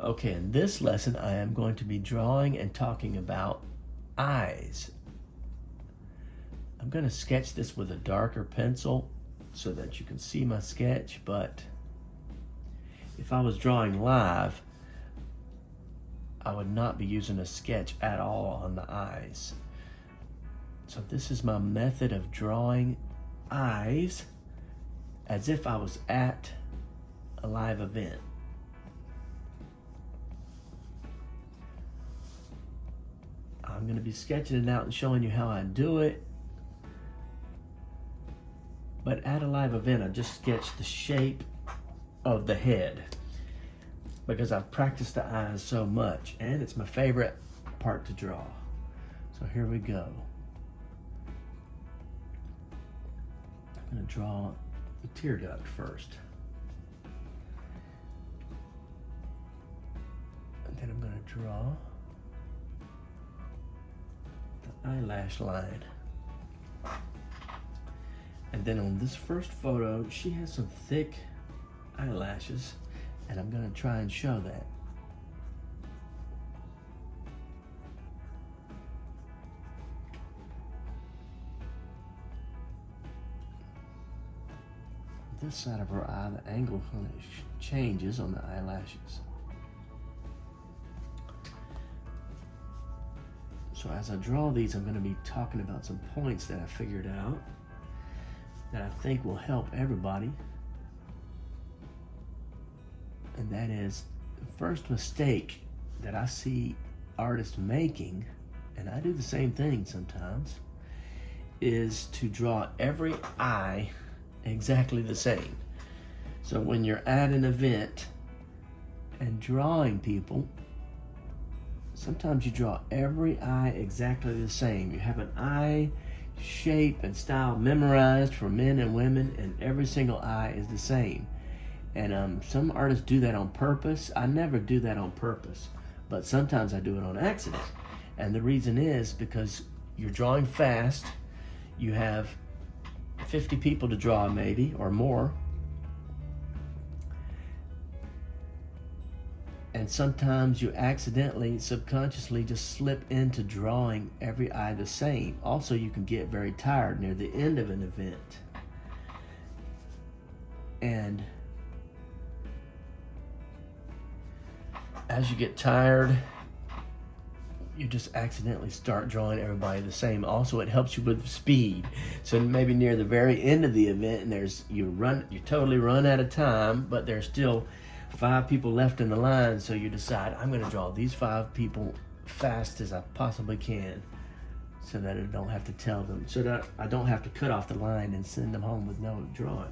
Okay, in this lesson I am going to be drawing and talking about eyes. I'm going to sketch this with a darker pencil so that you can see my sketch, but if I was drawing live, I would not be using a sketch at all on the eyes. So this is my method of drawing eyes as if I was at a live event. I'm going to be sketching it out and showing you how I do it. But at a live event, I just sketch the shape of the head because I've practiced the eyes so much and it's my favorite part to draw. So here we go. I'm going to draw the tear duct first. And then I'm going to draw the eyelash line. And then on this first photo, she has some thick eyelashes, and I'm going to try and show that. This side of her eye, the angle kind of changes on the eyelashes. So as I draw these, I'm going to be talking about some points that I figured out that I think will help everybody. And that is the first mistake that I see artists making, and I do the same thing sometimes, is to draw every eye exactly the same. So when you're at an event and drawing people, sometimes you draw every eye exactly the same. You have an eye shape and style memorized for men and women, and every single eye is the same. And some artists do that on purpose. I never do that on purpose, but sometimes I do it on accident. And the reason is because you're drawing fast. You have 50 people to draw maybe, or more. And sometimes you accidentally, subconsciously just slip into drawing every eye the same. Also, you can get very tired near the end of an event. And as you get tired, you just accidentally start drawing everybody the same. Also, it helps you with speed. So maybe near the very end of the event, and you totally run out of time, but there's still 5 people left in the line, so you decide, I'm going to draw these 5 people fast as I possibly can so that I don't have to tell them, so that I don't have to cut off the line and send them home with no drawing.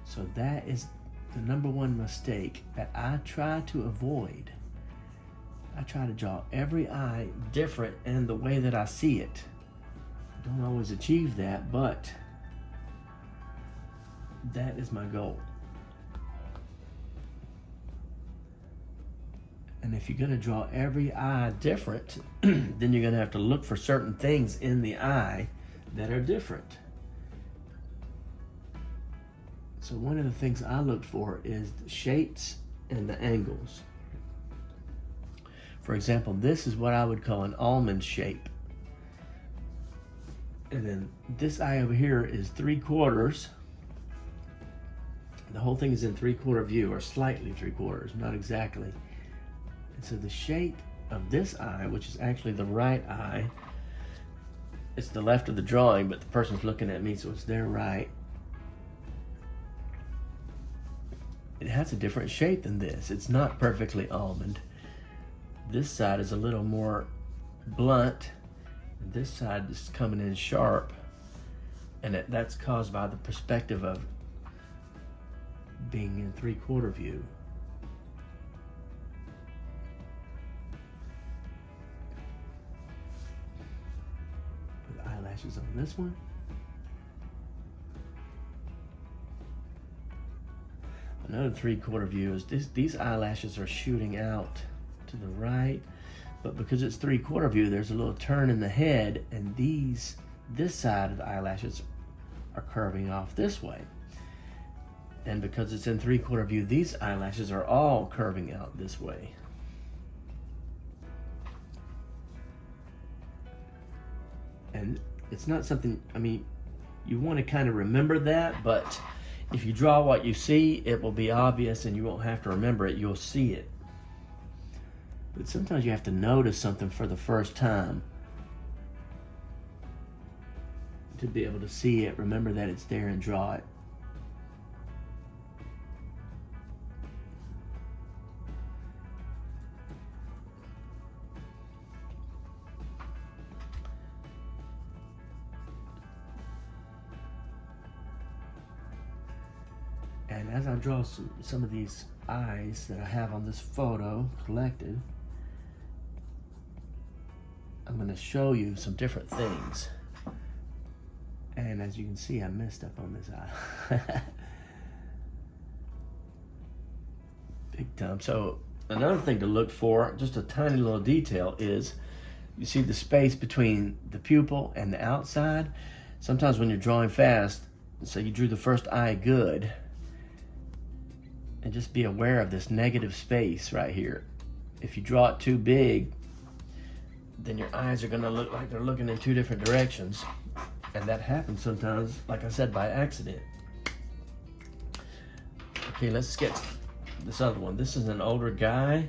So that is the number one mistake that I try to avoid. I try to draw every eye different in the way that I see it. Don't always achieve that, but that is my goal. And if you're going to draw every eye different, then you're going to have to look for certain things in the eye that are different. So one of the things I look for is the shapes and the angles. For example, this is what I would call an almond shape. And then this eye over here is 3/4. The whole thing is in 3/4 view, or slightly 3/4, not exactly. And so the shape of this eye, which is actually the right eye, it's the left of the drawing, but the person's looking at me, so it's their right. It has a different shape than this. It's not perfectly almond. This side is a little more blunt. This side is coming in sharp, and that's caused by the perspective of being in 3/4 view. Put eyelashes on this one. Another 3/4 view is these eyelashes are shooting out to the right. But because it's 3/4 view, there's a little turn in the head, and this side of the eyelashes are curving off this way. And because it's in 3/4 view, these eyelashes are all curving out this way. And it's not something, I mean, you want to kind of remember that, but if you draw what you see, it will be obvious and you won't have to remember it, you'll see it. But sometimes you have to notice something for the first time to be able to see it, remember that it's there, and draw it. And as I draw some of these eyes that I have on this photo collected, I'm going to show you some different things. And as you can see, I messed up on this eye. Big time. So another thing to look for, just a tiny little detail, is you see the space between the pupil and the outside. Sometimes when you're drawing fast, say you drew the first eye good, and just be aware of this negative space right here. If you draw it too big, then your eyes are gonna look like they're looking in two different directions. And that happens sometimes, like I said, by accident. Okay, let's sketch this other one. This is an older guy.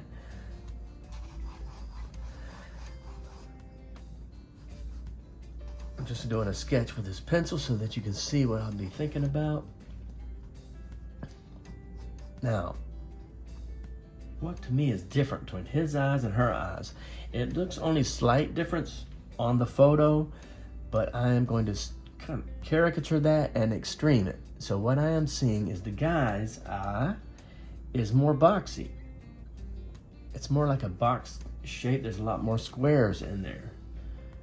I'm just doing a sketch with this pencil so that you can see what I'll be thinking about. Now, what to me is different between his eyes and her eyes? It looks only slight difference on the photo, but I am going to kind of caricature that and extreme it. So what I am seeing is the guy's eye is more boxy. It's more like a box shape. There's a lot more squares in there,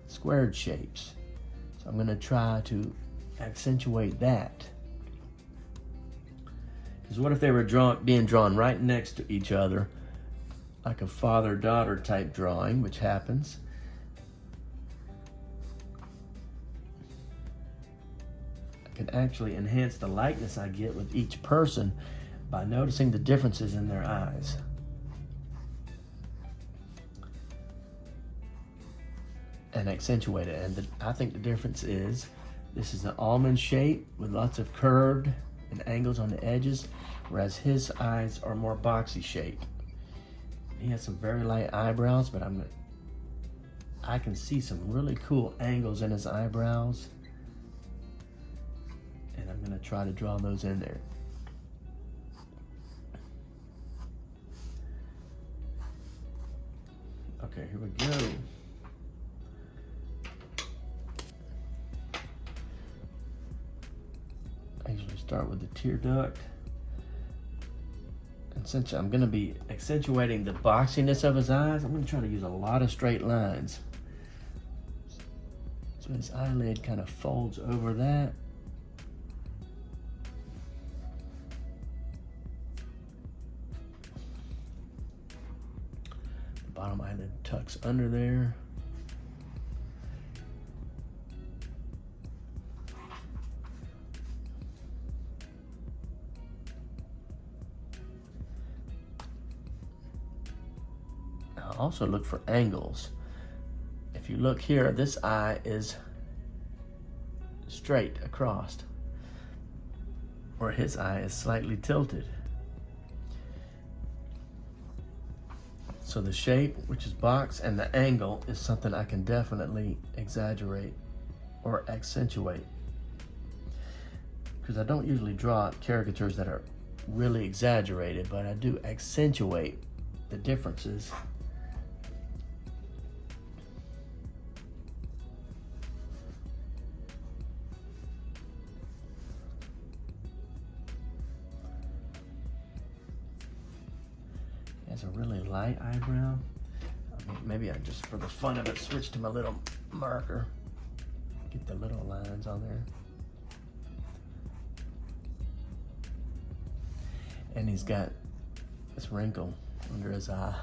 squared shapes. So I'm going to try to accentuate that. Because what if they were being drawn right next to each other, like a father-daughter type drawing, which happens. I can actually enhance the likeness I get with each person by noticing the differences in their eyes. And accentuate it. And I think the difference is, this is an almond shape with lots of curved and angles on the edges, whereas his eyes are more boxy shaped. He has some very light eyebrows, but I can see some really cool angles in his eyebrows, and I'm gonna try to draw those in there. Okay, here we go. I usually start with the tear duct. And since I'm going to be accentuating the boxiness of his eyes, I'm going to try to use a lot of straight lines. So his eyelid kind of folds over that. The bottom eyelid tucks under there. Also look for angles. If you look here, this eye is straight across, where his eye is slightly tilted. So the shape, which is box, and the angle is something I can definitely exaggerate or accentuate. Because I don't usually draw caricatures that are really exaggerated, but I do accentuate the differences. Has a really light eyebrow. I mean, maybe I just, for the fun of it, switch to my little marker. Get the little lines on there. And he's got this wrinkle under his eye.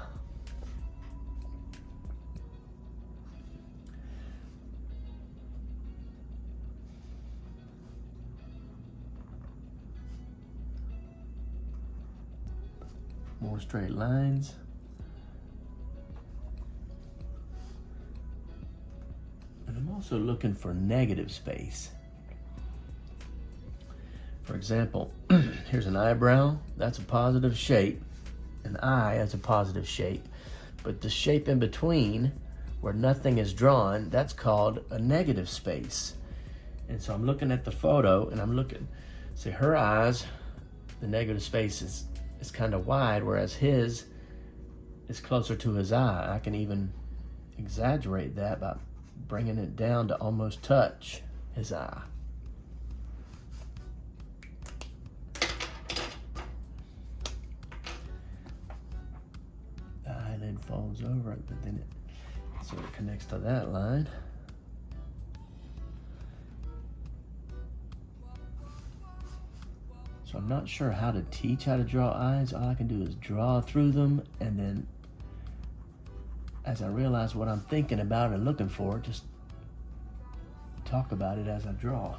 more straight lines. And I'm also looking for negative space. For example, here's an eyebrow. That's a positive shape. An eye, that's a positive shape. But the shape in between, where nothing is drawn, that's called a negative space. And so I'm looking at the photo and I'm looking, see her eyes, the negative space is kind of wide, whereas his is closer to his eye. I can even exaggerate that by bringing it down to almost touch his eye. The eyelid folds over it, but then it sort of connects to that line. So I'm not sure how to teach how to draw eyes. All I can do is draw through them, and then as I realize what I'm thinking about and looking for, just talk about it as I draw.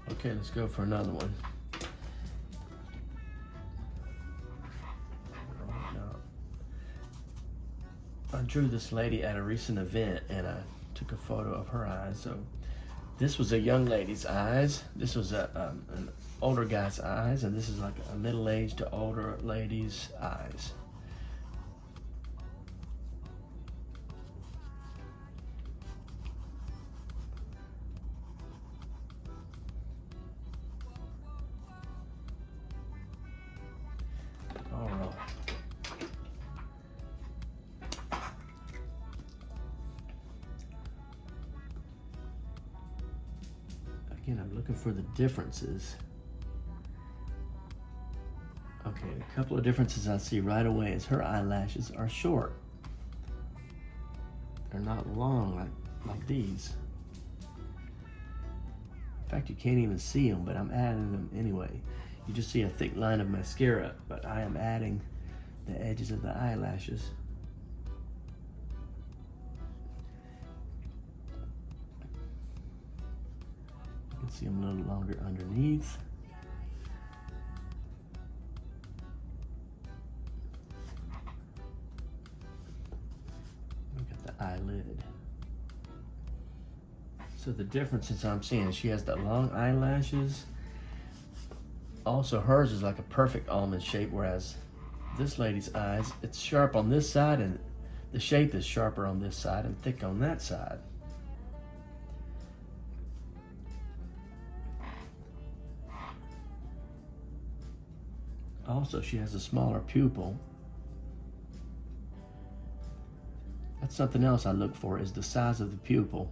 Okay, let's go for another one. I drew this lady at a recent event and I took a photo of her eyes. So this was a young lady's eyes. This was an older guy's eyes, and this is like a middle-aged to older lady's eyes. All right. Again, I'm looking for the differences. Okay, a couple of differences I see right away is her eyelashes are short. They're not long like these. In fact, you can't even see them, but I'm adding them anyway. You just see a thick line of mascara, but I am adding the edges of the eyelashes. You can see them a little longer underneath. Look at the eyelid. So the differences I'm seeing, she has the long eyelashes. Also, hers is like a perfect almond shape, whereas this lady's eyes, it's sharp on this side and the shape is sharper on this side and thick on that side. Also, she has a smaller pupil. That's something else I look for, is the size of the pupil.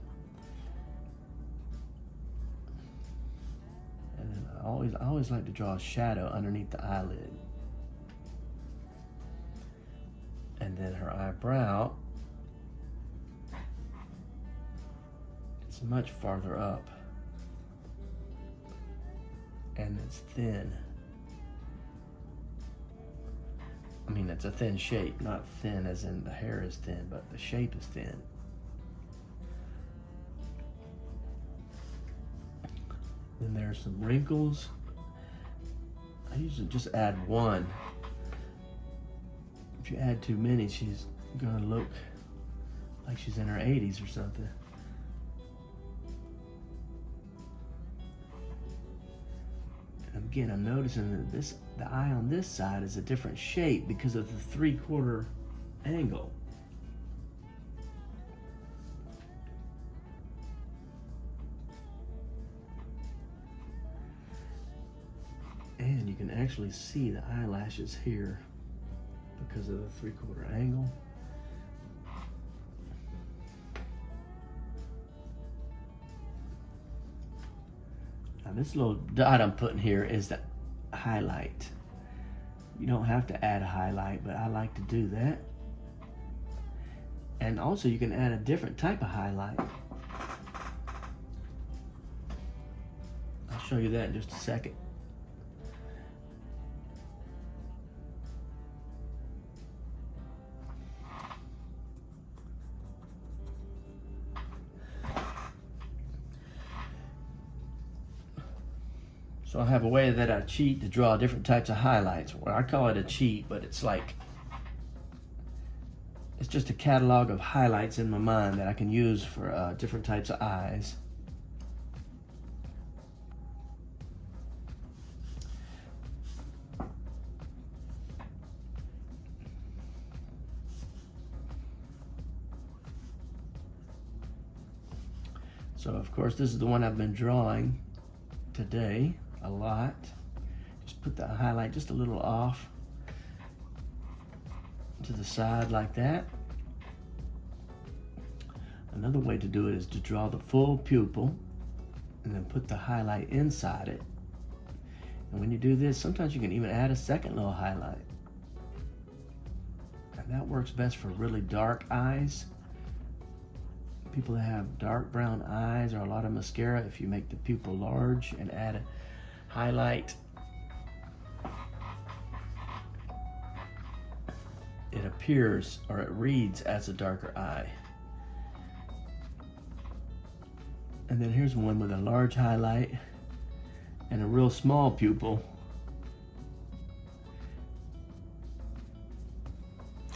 And then I always like to draw a shadow underneath the eyelid. And then her eyebrow is much farther up. And it's thin. I mean, it's a thin shape, not thin as in the hair is thin, but the shape is thin. Then there's some wrinkles. I usually just add one. If you add too many, she's gonna look like she's in her 80s or something. And again, I'm noticing that the eye on this side is a different shape because of the 3/4 angle. And you can actually see the eyelashes here because of the 3/4 angle. Now this little dot I'm putting here is the highlight. You don't have to add a highlight, but I like to do that. And also you can add a different type of highlight. show you that in just a second. So I have a way that I cheat to draw different types of highlights. Well, I call it a cheat, but it's just a catalog of highlights in my mind that I can use for different types of eyes. So of course this is the one I've been drawing today a lot. Just put the highlight just a little off to the side like that. Another way to do it is to draw the full pupil and then put the highlight inside it. And when you do this, sometimes you can even add a second little highlight. And that works best for really dark eyes. People that have dark brown eyes or a lot of mascara, if you make the pupil large and add a highlight, it appears or it reads as a darker eye. And then here's one with a large highlight and a real small pupil.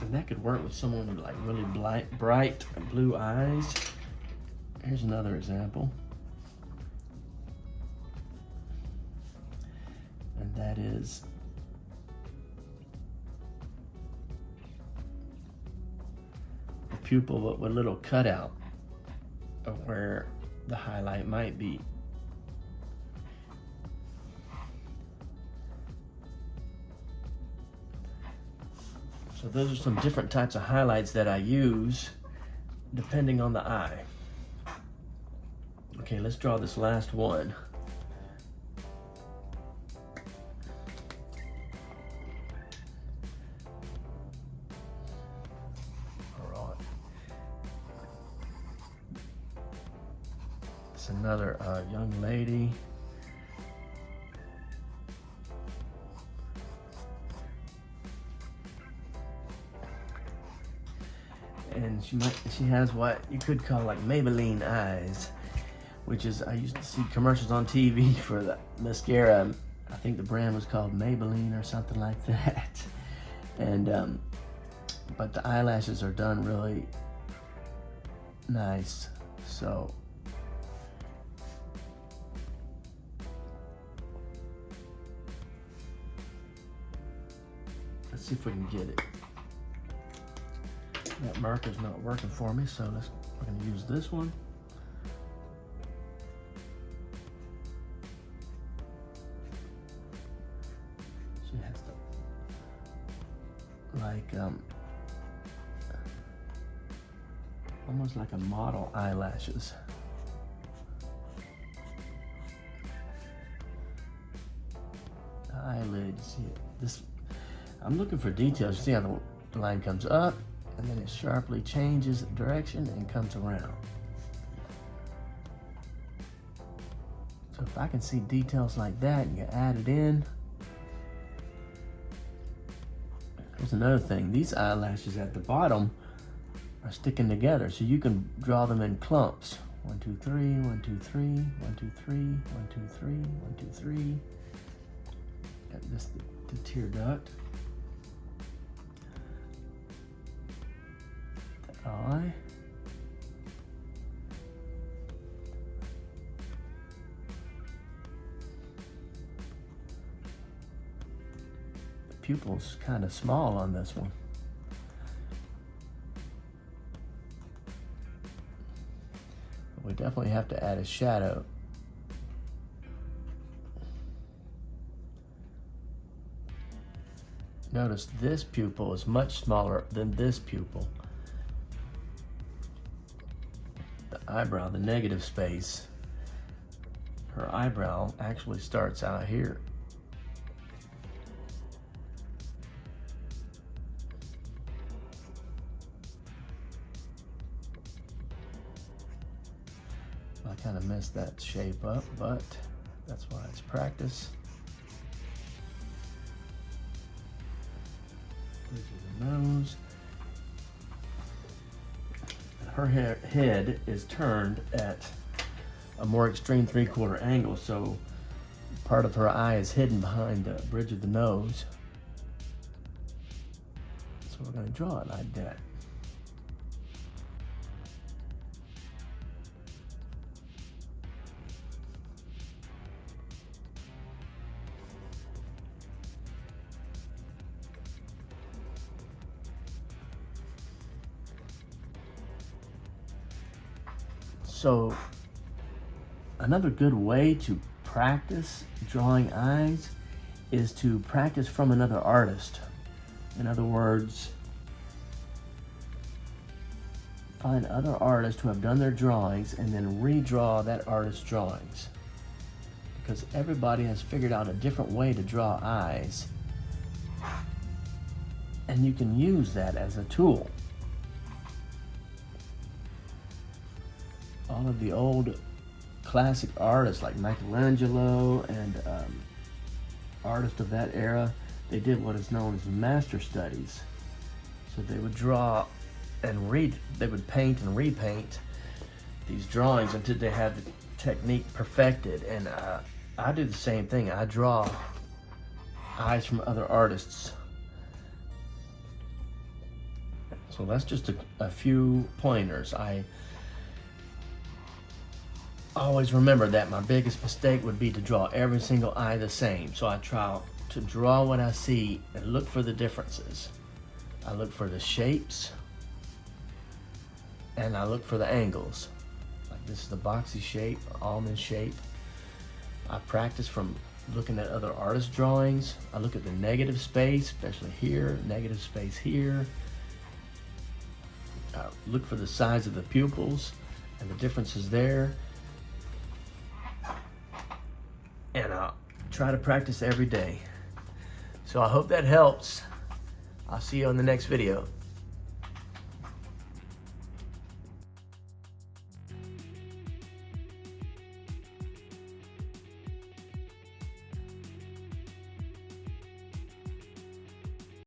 And that could work with someone with like really bright blue eyes. Here's another example. And that is the pupil but with a little cutout of where the highlight might be. So those are some different types of highlights that I use depending on the eye. Okay, let's draw this last one. All right. It's another young lady. And she has what you could call like Maybelline eyes, which is, I used to see commercials on TV for the mascara. I think the brand was called Maybelline or something like that. And but the eyelashes are done really nice. So let's see if we can get it. That marker's not working for me, so we're going to use this one. She has to, like, almost like a model eyelashes. The eyelid, you see it? This, I'm looking for details. You see how the line comes up, and then it sharply changes direction and comes around. So if I can see details like that and you add it in. Here's another thing. These eyelashes at the bottom are sticking together, so you can draw them in clumps. 1, 2, 3, 1, 2, 3, 1, 2, 3, 1, 2, 3, 1, 2, 3. Got this, the tear duct. Eye. The pupil's kind of small on this one. But we definitely have to add a shadow. Notice this pupil is much smaller than this pupil. Eyebrow, the negative space, her eyebrow actually starts out here. I kind of messed that shape up, but That's why it's practice. Bridge of the nose. Her head is turned at a more extreme 3/4 angle, so part of her eye is hidden behind the bridge of the nose. So we're going to draw it like that. So another good way to practice drawing eyes is to practice from another artist. In other words, find other artists who have done their drawings and then redraw that artist's drawings. Because everybody has figured out a different way to draw eyes, and you can use that as a tool. All of the old classic artists like Michelangelo and artists of that era, they did what is known as master studies. So they would draw and they would paint and repaint these drawings until they had the technique perfected. And I do the same thing. I draw eyes from other artists. So that's just a few pointers. I always remember that my biggest mistake would be to draw every single eye the same. So I try to draw what I see and look for the differences. I look for the shapes and I look for the angles. Like this is the boxy shape, almond shape. I practice from looking at other artists' drawings. I look at the negative space, especially here, negative space here. I look for the size of the pupils and the differences there. And I'll try to practice every day. So I hope that helps. I'll see you on the next video.